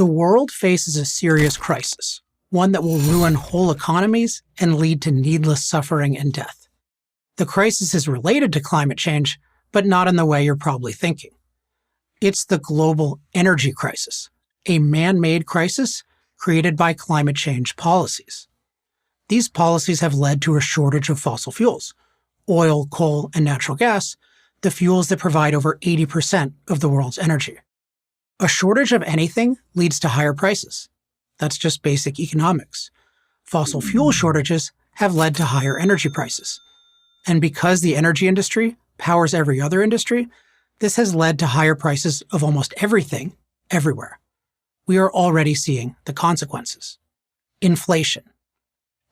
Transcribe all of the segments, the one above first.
The world faces a serious crisis, one that will ruin whole economies and lead to needless suffering and death. The crisis is related to climate change, but not in the way you're probably thinking. It's the global energy crisis, a man-made crisis created by climate change policies. These policies have led to a shortage of fossil fuels, oil, coal, and natural gas, the fuels that provide over 80% of the world's energy. A shortage of anything leads to higher prices. That's just basic economics. Fossil fuel shortages have led to higher energy prices. And because the energy industry powers every other industry, this has led to higher prices of almost everything, everywhere. We are already seeing the consequences. Inflation.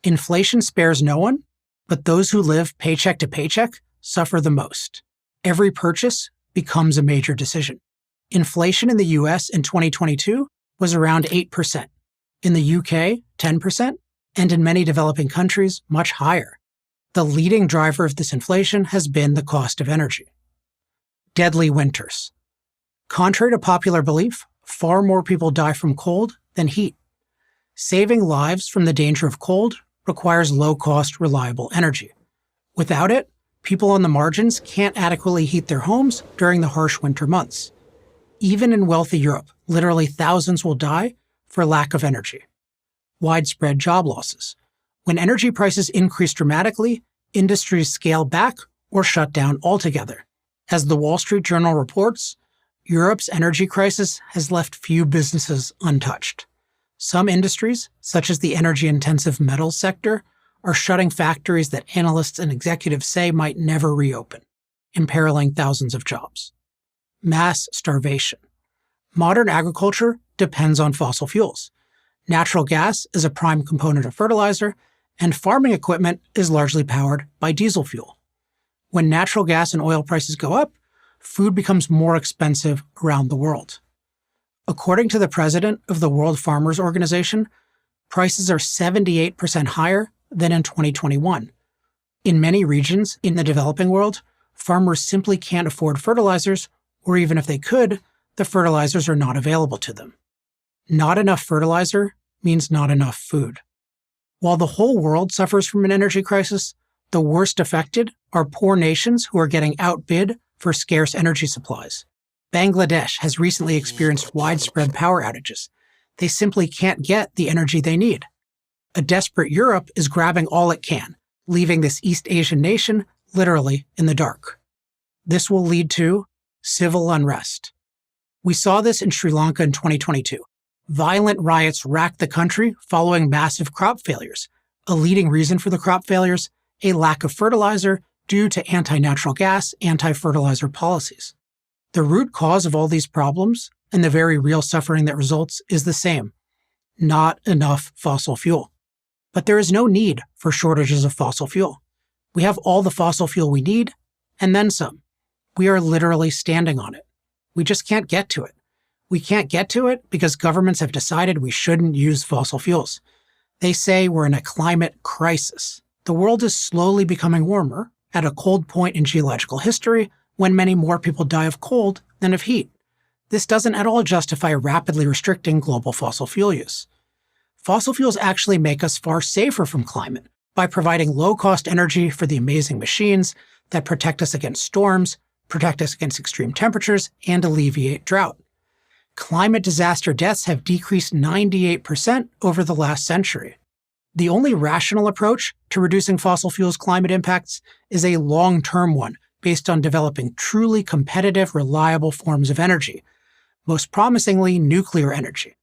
Inflation spares no one, but those who live paycheck to paycheck suffer the most. Every purchase becomes a major decision. Inflation in the US in 2022 was around 8%, in the UK 10%, and in many developing countries much higher. The leading driver of this inflation has been the cost of energy. Deadly winters. Contrary to popular belief, far more people die from cold than heat. Saving lives from the danger of cold requires low-cost, reliable energy. Without it, people on the margins can't adequately heat their homes during the harsh winter months. Even in wealthy Europe, literally thousands will die for lack of energy. Widespread job losses. When energy prices increase dramatically, industries scale back or shut down altogether. As the Wall Street Journal reports, Europe's energy crisis has left few businesses untouched. Some industries, such as the energy-intensive metals sector, are shutting factories that analysts and executives say might never reopen, imperiling thousands of jobs. Mass starvation. Modern agriculture depends on fossil fuels. Natural gas is a prime component of fertilizer, and farming equipment is largely powered by diesel fuel. When natural gas and oil prices go up, food becomes more expensive around the world. According to the president of the World Farmers Organization, prices are 78% higher than in 2021. In many regions in the developing world, farmers simply can't afford fertilizers, or even if they could, the fertilizers are not available to them. Not enough fertilizer means not enough food. While the whole world suffers from an energy crisis, the worst affected are poor nations who are getting outbid for scarce energy supplies. Bangladesh has recently experienced widespread power outages. They simply can't get the energy they need. A desperate Europe is grabbing all it can, leaving this East Asian nation literally in the dark. This will lead to civil unrest. We saw this in Sri Lanka in 2022. Violent riots racked the country following massive crop failures. A leading reason for the crop failures, a lack of fertilizer due to anti-natural gas, anti-fertilizer policies. The root cause of all these problems and the very real suffering that results is the same: not enough fossil fuel. But there is no need for shortages of fossil fuel. We have all the fossil fuel we need, and then some. We are literally standing on it. We just can't get to it. We can't get to it because governments have decided we shouldn't use fossil fuels. They say we're in a climate crisis. The world is slowly becoming warmer, at a cold point in geological history, when many more people die of cold than of heat. This doesn't at all justify rapidly restricting global fossil fuel use. Fossil fuels actually make us far safer from climate by providing low-cost energy for the amazing machines that protect us against storms, protect us against extreme temperatures, and alleviate drought. Climate disaster deaths have decreased 98% over the last century. The only rational approach to reducing fossil fuels' climate impacts is a long-term one based on developing truly competitive, reliable forms of energy, most promisingly nuclear energy.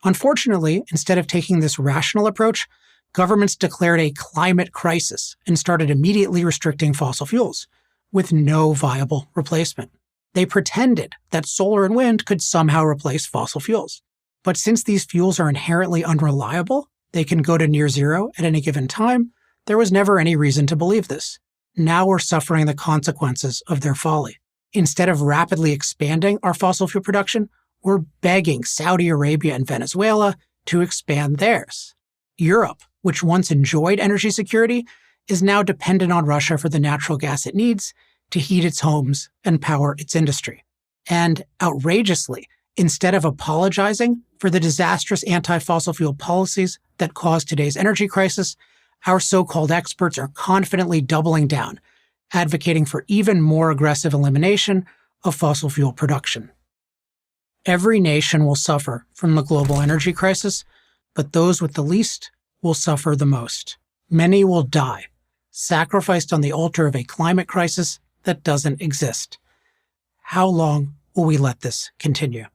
Unfortunately, instead of taking this rational approach, governments declared a climate crisis and started immediately restricting fossil fuels, with no viable replacement. They pretended that solar and wind could somehow replace fossil fuels. But since these fuels are inherently unreliable, they can go to near zero at any given time, there was never any reason to believe this. Now we're suffering the consequences of their folly. Instead of rapidly expanding our fossil fuel production, we're begging Saudi Arabia and Venezuela to expand theirs. Europe, which once enjoyed energy security, is now dependent on Russia for the natural gas it needs to heat its homes and power its industry. And outrageously, Instead of apologizing for the disastrous anti-fossil fuel policies that caused today's energy crisis, our so-called experts are confidently doubling down, advocating for even more aggressive elimination of fossil fuel production. Every nation will suffer from the global energy crisis, but those with the least will suffer the most. Many will die, sacrificed on the altar of a climate crisis that doesn't exist. How long will we let this continue?